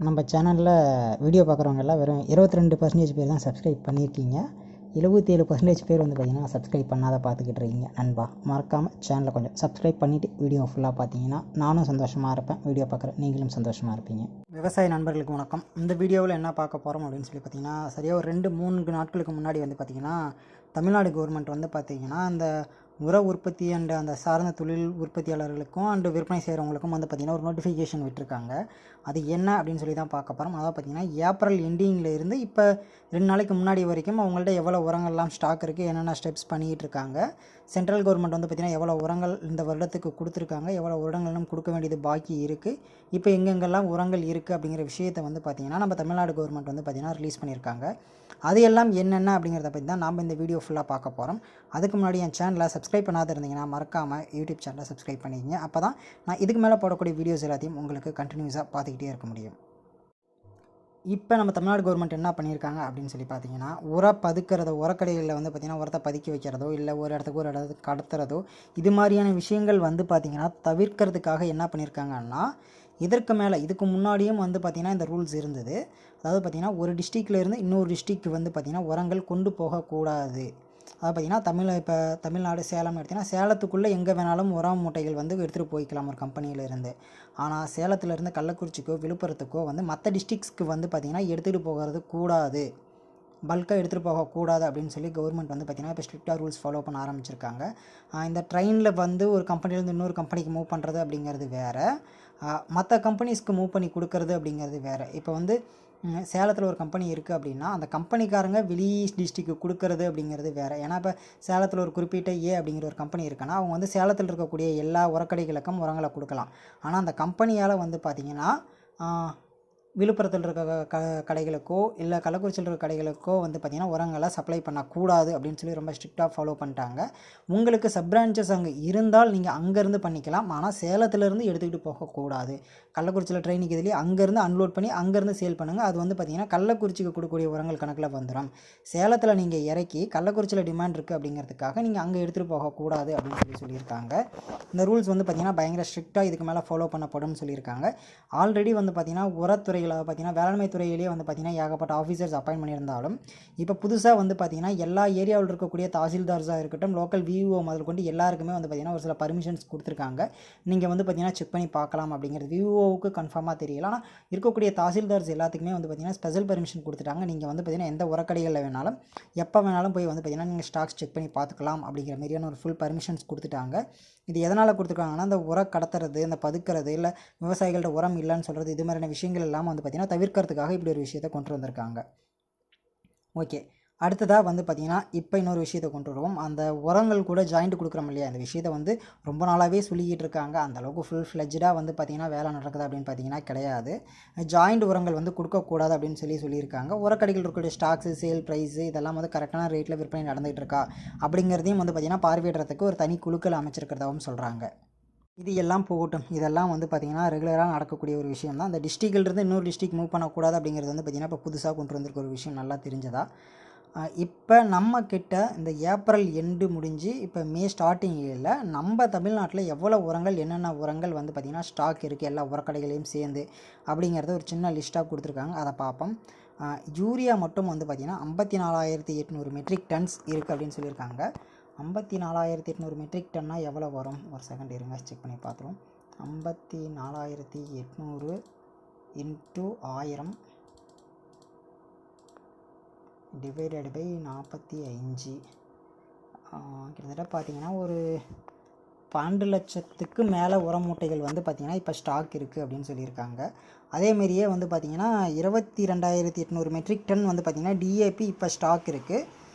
நம்ம சேனலில் வீடியோ பார்க்குறவங்க எல்லாம் வெறும் 22% பேர் தான் சப்ஸ்கிரைப் பண்ணியிருக்கீங்க. 77% பேர் வந்து பார்த்திங்கன்னா சப்ஸ்கிரைப் பண்ணாத பார்த்துக்கிட்டு இருக்கீங்க. நண்பா, மறக்காமல் சேனலை கொஞ்சம் சப்ஸ்கிரைப் பண்ணிவிட்டு வீடியோ ஃபுல்லாக பார்த்தீங்கன்னா நானும் சந்தோஷமாக இருப்பேன், வீடியோ பார்க்குற நீங்களும் சந்தோஷமாக இருப்பீங்க. விவசாய நண்பர்களுக்கு வணக்கம். இந்த வீடியோவில் என்ன பார்க்க போகிறோம் அப்படின்னு சொல்லி பார்த்தீங்கன்னா, சரியாக ஒரு 2-3 நாட்களுக்கு முன்னாடி வந்து பார்த்திங்கன்னா தமிழ்நாடு கவர்மெண்ட் வந்து பார்த்திங்கன்னா அந்த உர உற்பத்தி அண்ட் அந்த சார்ந்த தொழில் உற்பத்தியாளர்களுக்கும் அண்டு விற்பனை செய்கிறவங்களுக்கும் வந்து பார்த்திங்கன்னா ஒரு நோட்டிஃபிகேஷன் விட்டுருக்காங்க. அது என்ன அப்படின்னு சொல்லி தான் பார்க்க போகிறோம். அதாவது பார்த்திங்கன்னா ஏப்ரல் எண்டிங்கில் இருந்து இப்போ 2 நாளைக்கு முன்னாடி வரைக்கும் அவங்கள்ட்ட எவ்வளோ உரங்கள்லாம் ஸ்டாக் இருக்குது, என்னென்ன ஸ்டெப்ஸ் பண்ணிகிட்டு இருக்காங்க, சென்ட்ரல் கவர்மெண்ட் வந்து பார்த்திங்கன்னா எவ்வளோ உரங்கள் இந்த வருடத்துக்கு கொடுத்துருக்காங்க, எவ்வளோ உரங்களும் கொடுக்க வேண்டியது பாக்கி இருக்குது, இப்போ எங்கெங்கெல்லாம் உரங்கள் இருக்குது அப்படிங்கிற விஷயத்தை வந்து பார்த்திங்கன்னா நம்ம தமிழ்நாடு கவர்மெண்ட் வந்து பார்த்திங்கன்னா ரிலீஸ் பண்ணியிருக்காங்க. அது எல்லாம் என்னென்ன அப்படிங்கிறத பற்றி தான் நாம் இந்த வீடியோ ஃபுல்லாக பார்க்க போகிறோம். அதுக்கு முன்னாடி என் சேனலை சப்ஸ்கிரைப் பண்ணாத இருந்தீங்கன்னா மறக்காமல் யூடியூப் சேனலை சப்ஸ்கிரைப் பண்ணிக்கங்க. அப்போ தான் நான் இதுக்கு மேலே போடக்கூடிய வீடியோஸ் எல்லாத்தையும் உங்களுக்கு கண்டினியூஸாக பார்த்துக்கிட்டே இருக்க முடியும். இப்போ நம்ம தமிழ்நாடு கவர்மெண்ட் என்ன பண்ணியிருக்காங்க அப்படின்னு சொல்லி பார்த்தீங்கன்னா, பதுக்கிறதோ உரக்கடைகளில் வந்து பார்த்திங்கன்னா உரத்தை பதுக்கி வைக்கிறதோ இல்லை ஒரு இடத்துக்கு கடத்துறதோ இது மாதிரியான விஷயங்கள் வந்து பார்த்திங்கன்னா தவிர்க்கிறதுக்காக என்ன பண்ணியிருக்காங்கன்னா, இதுக்கு முன்னாடியும் வந்து பார்த்திங்கன்னா இந்த ரூல்ஸ் இருந்தது. அதாவது பார்த்திங்கன்னா ஒரு டிஸ்ட்ரிக்டில் இருந்து இன்னொரு டிஸ்ட்ரிக்ட் வந்து பார்த்திங்கன்னா உரங்கள் கொண்டு போகக்கூடாது. அதாவது பார்த்திங்கன்னா இப்போ தமிழ்நாடு சேலம் எடுத்திங்கன்னா சேலத்துக்குள்ளே எங்கே வேணாலும் உரம் மூட்டைகள் வந்து எடுத்துகிட்டு போய்க்கலாம் ஒரு கம்பெனியிலேருந்து. ஆனால் சேலத்துலேருந்து கள்ளக்குறிச்சிக்கோ விழுப்புரத்துக்கோ வந்து மற்ற டிஸ்ட்ரிக்ஸ்க்கு வந்து பார்த்திங்கன்னா எடுத்துகிட்டு போகிறது கூடாது, பல்காக எடுத்துகிட்டு போகக்கூடாது அப்படின்னு சொல்லி கவர்மெண்ட் வந்து பார்த்திங்கன்னா இப்போ ஸ்ட்ரிக்டாக ரூல்ஸ் ஃபாலோ பண்ண ஆரம்பிச்சிருக்காங்க. இந்த ட்ரெயினில் வந்து ஒரு கம்பெனிலேருந்து இன்னொரு கம்பெனிக்கு மூவ் பண்ணுறது அப்படிங்கிறது வேறு, மற்ற கம்பெனிஸ்க்கு மூவ் பண்ணி கொடுக்கறது அப்படிங்கிறது வேறு. இப்போ வந்து சேலத்தில் ஒரு கம்பெனி இருக்குது அப்படின்னா அந்த கம்பெனிக்காரங்க வெளி டிஸ்ட்ரிக்க்கு கொடுக்கறது அப்படிங்கிறது வேறு. ஏன்னா இப்போ சேலத்தில் ஒரு குறிப்பிட்ட அப்படிங்கிற ஒரு கம்பெனி இருக்குன்னா அவங்க வந்து சேலத்தில் இருக்கக்கூடிய எல்லா உரக்கடைகளுக்கும் உரங்களை கொடுக்கலாம். ஆனால் அந்த கம்பெனியால் வந்து பார்த்திங்கன்னா விழுப்புரத்தில் இருக்க கடைகளுக்கோ இல்லை கள்ளக்குறிச்சியில் இருக்க கடைகளுக்கோ வந்து பார்த்திங்கன்னா உரங்களை சப்ளை பண்ணக்கூடாது அப்படின்னு சொல்லி ரொம்ப ஸ்ட்ரிக்டாக ஃபாலோ பண்ணிட்டாங்க. உங்களுக்கு சப் பிரான்ச்சஸ் அங்கே இருந்தால் நீங்கள் அங்கேருந்து பண்ணிக்கலாம், ஆனால் சேலத்துலேருந்து எடுத்துக்கிட்டு போகக்கூடாது. கள்ளக்குறிச்சியில் ட்ரெயினுக்கு இதுலேயே அங்கேருந்து அன்லோட் பண்ணி அங்கேருந்து சேல் பண்ணுங்கள். அது வந்து பார்த்திங்கன்னா கள்ளக்குறிச்சிக்கு கொடுக்கக்கூடிய உரங்கள் கணக்கில் வந்துடும். சேலத்தில் நீங்கள் இறக்கி கள்ளக்குறிச்சியில் டிமாண்ட் இருக்குது அப்படிங்கிறதுக்காக நீங்கள் அங்கே எடுத்துகிட்டு போகக்கூடாது அப்படின்னு சொல்லியிருக்காங்க. இந்த ரூல்ஸ் வந்து பார்த்திங்கன்னா பயங்கர ஸ்ட்ரிக்டாக இதுக்கு மேலே ஃபாலோ பண்ணப்படும்னு சொல்லியிருக்காங்க. ஆல்ரெடி வந்து பார்த்திங்கன்னா உரத்துறை பார்த்திங்கன்னா வேளாண்மை துறையிலேயே வந்து பார்த்திங்கன்னா ஏகப்பட்ட ஆஃபீஸர்ஸ் அப்பாயின்ட் பண்ணியிருந்தாலும் இப்போ புதுசாக வந்து பார்த்திங்கன்னா எல்லா ஏரியாவில் இருக்கக்கூடிய தாசில்தார்ஸாக இருக்கட்டும், லோக்கல் விஓ முதல் கொண்டு எல்லாருக்குமே வந்து பார்த்திங்கன்னா ஒரு சில பர்மிஷன்ஸ் கொடுத்துருக்காங்க. நீங்கள் வந்து பார்த்திங்கன்னா செக் பண்ணி பார்க்கலாம் அப்படிங்கிறது விஓவுக்கு கன்ஃபார்மாக தெரியல. ஆனால் இருக்கக்கூடிய தாசில்தார்ஸ் எல்லாத்துக்குமே வந்து பார்த்திங்கன்னா ஸ்பெஷல் பர்மிஷன் கொடுத்துட்டாங்க. நீங்கள் வந்து பார்த்திங்கன்னா எந்த உரக்கடைகளில் வேணாலும் எப்போ வேணாலும் போய் வந்து பார்த்திங்கன்னா நீங்கள் ஸ்டாக்ஸ் செக் பண்ணி பார்த்துக்கலாம் அப்படிங்கிற மாதிரியான ஒரு ஃபுல் பர்மிஷன்ஸ் கொடுத்துட்டாங்க. இது எதனால் கொடுத்துருக்காங்கன்னா, இந்த உரம் கடத்துறது, இந்த பதுக்கிறது, இல்லை விவசாயிகள்ட்ட உரம் இல்லைன்னு சொல்கிறது, இது மாதிரியான விஷயங்கள் எல்லாம் வந்து பார்த்திங்கன்னா தவிர்க்கிறதுக்காக இப்படி ஒரு விஷயத்தை கொண்டு வந்திருக்காங்க. ஓகே, அடுத்ததாக வந்து பார்த்திங்கன்னா இப்போ இன்னொரு விஷயத்தை கொண்டு வருவோம். அந்த உரங்கள் கூட ஜாயிண்ட் கொடுக்குறோம் இல்லையா, அந்த விஷயத்தை வந்து ரொம்ப நாளாகவே சொல்லிக்கிட்டு இருக்காங்க. அந்தளவுக்கு ஃபுல் ஃப்ளெஜ்டாக வந்து பார்த்திங்கன்னா வேலை நடக்குது அப்படின்னு பார்த்திங்கன்னா கிடையாது. ஜாயிண்ட் உரங்கள் வந்து கொடுக்கக்கூடாது அப்படின்னு சொல்லியிருக்காங்க. உரக்கடைகள் இருக்கக்கூடிய ஸ்டாக்ஸு, சேல் ப்ரைஸு இதெல்லாம் வந்து கரெக்டான ரேட்டில் விற்பனை நடந்துகிட்டு இருக்கா அப்படிங்கிறதையும் வந்து பார்த்திங்கன்னா பார்வையிடுறதுக்கு ஒரு தனி குழுக்கள் அமைச்சிருக்கிறதாகவும் சொல்கிறாங்க. இது எல்லாம் போகட்டும், இதெல்லாம் வந்து பார்த்திங்கன்னா ரெகுலராக நடக்கக்கூடிய ஒரு விஷயம் தான். அந்த டிஸ்ட்ரிக்டிலிருந்து இன்னொரு டிஸ்ட்ரிக் மூவ் பண்ணக்கூடாது அப்படிங்கிறது வந்து பார்த்திங்கன்னா இப்போ புதுசாக கொண்டு வந்திருக்க ஒரு விஷயம் நல்லா தெரிஞ்சதா. இப்போ நம்ம கிட்ட இந்த ஏப்ரல் எண்டு முடிஞ்சு இப்போ மே ஸ்டார்டிங்கில் நம்ம தமிழ்நாட்டில் எவ்வளோ உரங்கள் என்னென்ன உரங்கள் வந்து பார்த்திங்கன்னா ஸ்டாக் இருக்குது எல்லா உரக்கடைகளையும் சேர்ந்து அப்படிங்கிறத ஒரு சின்ன லிஸ்ட்டாக கொடுத்துருக்காங்க. அதை பார்ப்போம். யூரியா மட்டும் வந்து பார்த்திங்கன்னா 54,800 மெட்ரிக் டன்ஸ் இருக்குது அப்படின்னு சொல்லியிருக்காங்க. 54,800 மெட்ரிக் டன்னா எவ்வளோ வரும்? ஒரு செகண்ட் இருங்க, செக் பண்ணி பார்த்துருவோம். 54,800 × 1000 டிவைடட் பை 45 கிட்டத்தட்ட பார்த்திங்கன்னா ஒரு 12 லட்சத்துக்கு மேலே உர மூட்டைகள் வந்து பார்த்திங்கன்னா இப்போ ஸ்டாக் இருக்குது அப்படின்னு சொல்லியிருக்காங்க. அதேமாரியே வந்து பார்த்திங்கன்னா 22,800 மெட்ரிக் டன் வந்து பார்த்திங்கன்னா டிஏபி இப்போ ஸ்டாக் இருக்குது.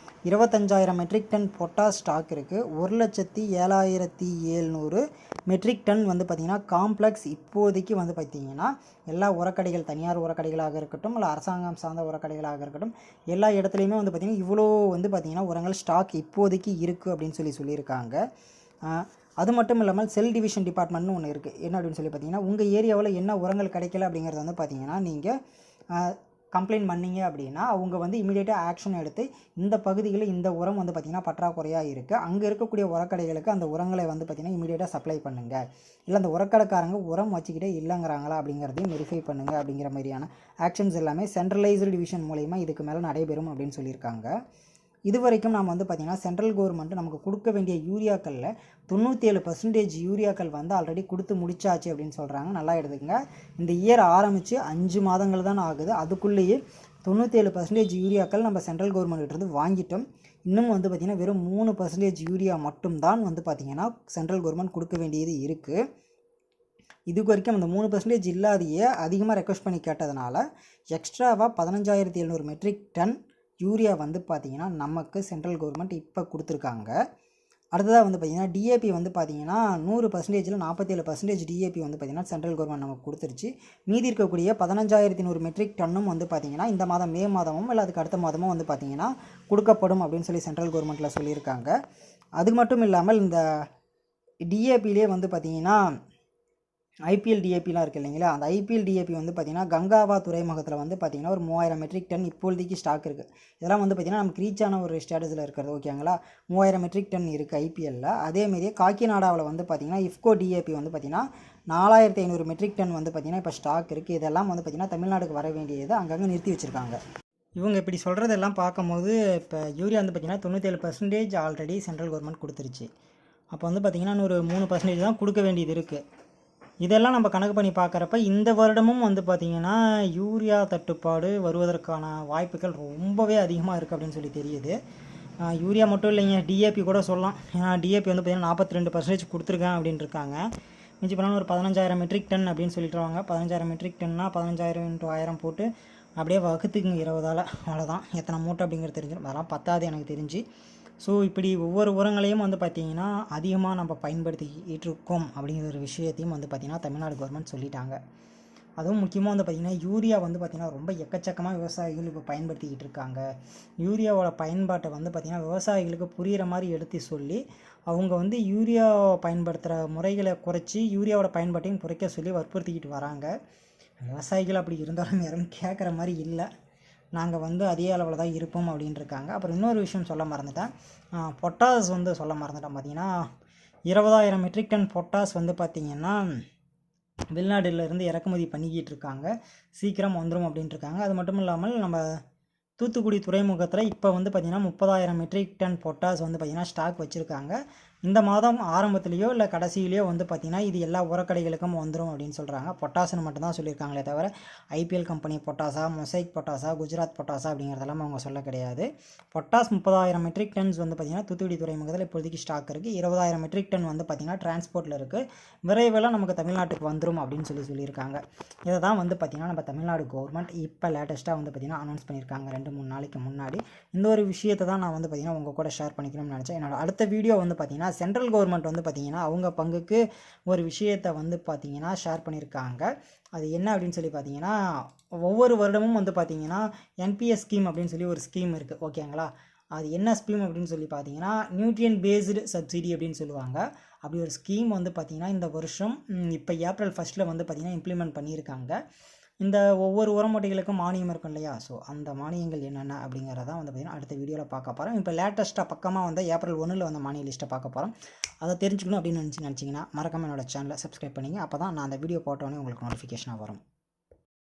25,000 மெட்ரிக் டன் பொட்டாஸ் ஸ்டாக் இருக்குது. 1,07,700 மெட்ரிக் டன் வந்து பார்த்திங்கன்னா காம்ப்ளெக்ஸ் இப்போதைக்கு வந்து பார்த்திங்கன்னா எல்லா உரக்கடைகள், தனியார் உரக்கடைகளாக இருக்கட்டும் இல்லை அரசாங்கம் சார்ந்த உரக்கடைகளாக இருக்கட்டும், எல்லா இடத்துலையுமே வந்து பார்த்திங்கன்னா இவ்வளோ வந்து பார்த்திங்கன்னா உரங்கள் ஸ்டாக் இப்போதைக்கு இருக்குது அப்படின்னு சொல்லியிருக்காங்க. அது மட்டும் இல்லாமல் செல் டிவிஷன் டிபார்ட்மெண்ட்னு ஒன்று இருக்குது. என்ன அப்படின்னு சொல்லி பார்த்திங்கன்னா உங்கள் ஏரியாவில் என்ன உரங்கள் கிடைக்கல அப்படிங்கிறது வந்து பார்த்திங்கன்னா நீங்கள் கம்ப்ளைண்ட் பண்ணிங்க அப்படின்னா அவங்க வந்து இமீடியட்டாக ஆக்ஷன் எடுத்து இந்த பகுதிகளில் இந்த உரம் வந்து பார்த்திங்கன்னா பற்றாக்குறையாக இருக்குது, அங்கே இருக்கக்கூடிய உரக்கடைகளுக்கு அந்த உரங்களை வந்து பார்த்திங்கன்னா இமீடியட்டாக சப்ளை பண்ணுங்கள், இல்லை அந்த உரக்கடைக்காரங்க உரம் வச்சுக்கிட்டே இல்லைங்கிறாங்களா அப்படிங்கிறதையும் வெரிஃபை பண்ணுங்கள் அப்படிங்கிற மாதிரியான ஆக்ஷன்ஸ் எல்லாமே சென்ட்ரலைஸ்டு டிவிஷன் மூலயமா இதுக்கு மேலே நடைபெறும் அப்படின்னு சொல்லியிருக்காங்க. இது வரைக்கும் நாம் வந்து பார்த்திங்கன்னா சென்ட்ரல் கவர்மெண்ட் நமக்கு கொடுக்க வேண்டிய யூரியாக்களில் 97% யூரியாக்கள் வந்து ஆல்ரெடி கொடுத்து முடிச்சாச்சு அப்படின்னு சொல்கிறாங்க. நல்லா எடுத்துக்கங்க, இந்த இயர் ஆரம்பித்து 5 மாதங்கள் தான் ஆகுது, அதுக்குள்ளேயே 97% யூரியாக்கள் நம்ம சென்ட்ரல் கவர்மெண்ட்கிட்டருந்து வாங்கிட்டோம். இன்னும் வந்து பார்த்திங்கன்னா வெறும் 3% யூரியா மட்டும்தான் வந்து பார்த்திங்கன்னா சென்ட்ரல் கவர்மெண்ட் கொடுக்க வேண்டியது இருக்குது. இதுக்கு வரைக்கும் அந்த 3% இல்லாதையே அதிகமாக ரெக்வஸ்ட் பண்ணி கேட்டதுனால எக்ஸ்ட்ராவாக 15,700 மெட்ரிக் டன் யூரியா வந்து பார்த்திங்கன்னா நமக்கு சென்ட்ரல் கவர்மெண்ட் இப்போ கொடுத்துருக்காங்க. அடுத்ததாக வந்து பார்த்திங்கன்னா டிஏபி வந்து பார்த்திங்கன்னா 100%ல் 47% டிஏபி வந்து பார்த்திங்கன்னா சென்ட்ரல் கவர்மெண்ட் நமக்கு கொடுத்துருச்சு. மீதி இருக்கக்கூடிய 15,100 மெட்ரிக் டன்னும் வந்து பார்த்திங்கன்னா இந்த மாதம் மே மாதமும் இல்லை அதுக்கு அடுத்த மாதமும் வந்து பார்த்திங்கன்னா கொடுக்கப்படும் அப்படின்னு சொல்லி சென்ட்ரல் கவர்மெண்ட்டில் சொல்லியிருக்காங்க. அது மட்டும் இல்லாமல் இந்த டிஏபிலே வந்து பார்த்திங்கன்னா ஐபிஎல் டிஏபிலாம் இருக்குது இல்லைங்களா, அந்த ஐபிஎல் டிஏபி வந்து பார்த்திங்கன்னா கங்காவா துறைமுகத்தில் வந்து பார்த்திங்கன்னா ஒரு 3000 மெட்ரிக் டன் இப்போதைக்கு ஸ்டாக் இருக்குது. இதெல்லாம் வந்து பார்த்திங்கன்னா நமக்கு ரீச் ஆன ஒரு ஸ்டேட்டஸில் இருக்கிறது, ஓகேங்களா. 3000 மெட்ரிக் டன் இருக்குது ஐபிஎல்லில். அதேமாரியே காக்கிநாடாவில் வந்து பார்த்திங்கன்னா இஃப்கோ டிஏபி வந்து பார்த்திங்கன்னா 4,500 மெட்ரிக் டன் வந்து பார்த்திங்கன்னா இப்போ ஸ்டாக் இருக்குது. இதெல்லாம் வந்து பார்த்திங்கன்னா தமிழ்நாடுக்கு வர வேண்டியது அங்கங்கே நிறுத்தி வச்சுருக்காங்க. இவங்க இப்படி சொல்கிறதெல்லாம் பார்க்கும்போது இப்போ யூரியா வந்து பார்த்திங்கன்னா 97% ஆல்ரெடி சென்ட்ரல் கவர்மெண்ட் கொடுத்துருச்சு. அப்போ வந்து பார்த்திங்கன்னா ஒரு 3% தான் கொடுக்க வேண்டியது இருக்குது. இதெல்லாம் நம்ம கணக்கு பண்ணி பார்க்குறப்ப இந்த வருடமும் வந்து பார்த்திங்கன்னா யூரியா தட்டுப்பாடு வருவதற்கான வாய்ப்புகள் ரொம்பவே அதிகமாக இருக்குது அப்படின்னு சொல்லி தெரியுது. யூரியா மட்டும் இல்லைங்க, டிஏபி கூட சொல்லலாம். ஏன்னா டிஏபி வந்து பார்த்திங்கன்னா 42% கொடுத்துருக்கேன் அப்படின்னு இருக்காங்க. மிஞ்சி பண்ணாலும் ஒரு 15,000 மெட்ரிக் டன் அப்படின்னு சொல்லிட்டுருவாங்க. 15,000 மெட்ரிக் டன்னா 15,000 × 1000 போட்டு அப்படியே வகுத்துக்குங்க 20ஆல், அவ்வளோதான். எத்தனை மூட்டை அப்படிங்கிறது தெரிஞ்சிடும். அதெல்லாம் பத்தாது எனக்கு தெரிஞ்சு. ஸோ இப்படி ஒவ்வொரு உரங்களையும் வந்து பார்த்திங்கன்னா அதிகமாக நம்ம பயன்படுத்திக்கிட்டு இருக்கோம் அப்படிங்கிற ஒரு விஷயத்தையும் வந்து பார்த்திங்கன்னா தமிழ்நாடு கவர்மெண்ட் சொல்லிட்டாங்க. அதுவும் முக்கியமாக வந்து பார்த்திங்கன்னா யூரியா வந்து பார்த்திங்கன்னா ரொம்ப எக்கச்சக்கமாக விவசாயிகள் இப்போ பயன்படுத்திக்கிட்டு இருக்காங்க. யூரியாவோட பயன்பாட்டை வந்து பார்த்திங்கன்னா விவசாயிகளுக்கு புரிகிற மாதிரி எடுத்து சொல்லி அவங்க வந்து யூரியா பயன்படுத்துகிற முறைகளை குறைச்சி யூரியாவோட பயன்பாட்டையும் குறைக்க சொல்லி வற்புறுத்திக்கிட்டு வராங்க. விவசாயிகள் அப்படி இருந்தாலும் யாரும் கேட்குற மாதிரி இல்லை. நாங்கள் வந்து அதே அளவில் தான் இருப்போம் அப்படின்ட்டு இருக்காங்க. அப்புறம் இன்னொரு விஷயம் சொல்ல மறந்துட்டேன், பொட்டாஸ் வந்து சொல்ல மறந்துட்டேன். பார்த்திங்கன்னா 20,000 மெட்ரிக் டன் பொட்டாஸ் வந்து பார்த்திங்கன்னா வெளிநாடுலேருந்து இறக்குமதி பண்ணிக்கிட்டு இருக்காங்க. சீக்கிரம் வந்துடும் அப்படின்ட்டு இருக்காங்க. அது மட்டும் இல்லாமல் நம்ம தூத்துக்குடி துறைமுகத்தில் இப்போ வந்து பார்த்திங்கன்னா 30,000 மெட்ரிக் டன் பொட்டாஸ் வந்து பார்த்திங்கன்னா ஸ்டாக் வச்சுருக்காங்க. இந்த மாதம் ஆரம்பத்துலேயோ இல்லை கடைசியிலையோ வந்து பார்த்திங்கன்னா இது எல்லா உரக்கடைகளுக்கும் வந்துடும் அப்படின்னு சொல்கிறாங்க. பொட்டாஸ்ன்னு மட்டும்தான் சொல்லியிருக்காங்களே தவிர ஐபிஎல் கம்பெனி பொட்டாஸா, மொசைக் பொட்டாஸா, குஜராத் பொட்டாஸா அப்படிங்கிறதெல்லாம் அவங்க சொல்ல கிடையாது. பொட்டாஸ் 30,000 மெட்ரிக் டன்ஸ் வந்து பார்த்திங்கன்னா தூத்துக்குடி துறைமுகத்தில் இப்போதைக்கு ஸ்டாக் இருக்குது. 20,000 மெட்ரிக் டன் வந்து பார்த்திங்கன்னா டிரான்ஸ்போர்ட்டில் இருக்குது. விரைவில் நமக்கு தமிழ்நாட்டுக்கு வந்துடும் அப்படின்னு சொல்லியிருக்காங்க. இதை தான் வந்து பார்த்திங்கன்னா நம்ம தமிழ்நாடு கவர்மெண்ட் இப்போ லேட்டஸ்ட்டாக வந்து பார்த்திங்கன்னா அனௌன்ஸ் பண்ணியிருக்காங்க 2-3 நாளைக்கு முன்னாடி. இந்த ஒரு விஷயத்தை தான் நான் வந்து பார்த்திங்கன்னா உங்கள் கூட ஷேர் பண்ணிக்கணும்னு நினச்சேன். என்னோட அடுத்த வீடியோ வந்து பார்த்திங்கன்னா சென்ட்ரல் கவர்மெண்ட் வந்து பார்த்திங்கன்னா அவங்க பங்குக்கு ஒரு விஷயத்தை வந்து பார்த்திங்கன்னா ஷேர் பண்ணியிருக்காங்க. அது என்ன அப்படின்னு சொல்லி பார்த்திங்கன்னா ஒவ்வொரு வருடமும் வந்து பார்த்திங்கன்னா என்பிஎஸ் ஸ்கீம் அப்படின்னு சொல்லி ஒரு ஸ்கீம் இருக்குது, ஓகேங்களா. அது என்ன ஸ்கீம் அப்படின்னு சொல்லி பார்த்தீங்கன்னா நியூட்ரியன் பேஸ்டு சப்சிடி அப்படின்னு சொல்லுவாங்க. அப்படி ஒரு ஸ்கீம் வந்து பார்த்திங்கன்னா இந்த வருஷம் இப்போ ஏப்ரல் 1 வந்து பார்த்திங்கன்னா இம்ப்ளிமெண்ட் பண்ணியிருக்காங்க. இந்த ஒவ்வொரு உரமூட்டைகளுக்கும் மானியம் இருக்கும் இல்லையா, ஸோ அந்த மானியங்கள் என்னென்ன அப்படிங்கிறதான் வந்து பார்த்திங்கன்னா அடுத்த வீடியோவில் பார்க்க போகிறோம். இப்போ லேட்டஸ்ட்டாக பக்கமாக வந்து ஏப்ரல் 1 வந்த மானிய லிஸ்ட்டை பார்க்க போகிறோம். அதை தெரிஞ்சுக்கணும் அப்படின்னு நினச்சிங்கன்னா மறக்காமல் என்னோட சேனலை சப்ஸ்கிரைப் பண்ணிங்க. அப்போ தான் நான் அந்த வீடியோ போட்டோன்னே உங்களுக்கு நோட்டிஃபிகேஷனாக வரும்.